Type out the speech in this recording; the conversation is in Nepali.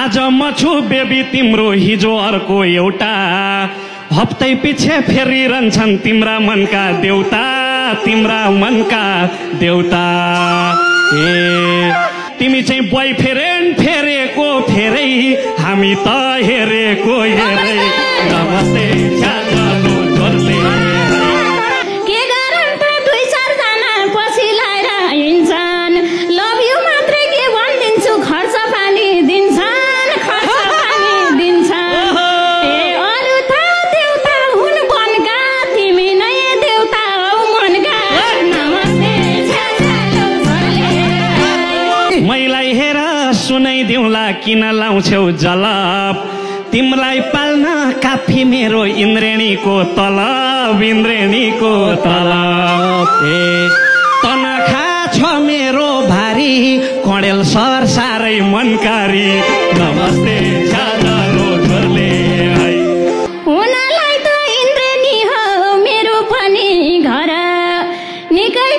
आज म छु बेबी तिम्रो हिजो अर्को एउटा हप्तै पछि फेरिरहन्छन् तिम्रा मनका देउता तिम्रा मनका देउता ए तिमी चाहिँ बोयफ्रेन्ड फेरेको फेरै हामी त हेरेको हेरै नमस्ते छ्यालो जोरले के गरौँ त दुई चार जना पछि लाएर हिँड्छन् लभ यु मात्रै के भनिदिन्छु खर्च पानी दिन्छन् खर्च पानी दिन्छन् ए अरु त देउता हुन् बनका तिमी नै देउता हौ मनका नमस्ते छ्यालो जोरले मैलाई हेर सुनाइदिउँला किन लाउँछौ जलप तिमलाई पाल्न काफी मेरो इन्द्रेणीको तलब इन्द्रेणीको तलब ए तनखा छ मेरो भारी कडेल सर साह्रै मनकारी नमस्ते छ्यालो जोरले हुनलाई त इन्द्रेणी हो मेरो पनि घर निकै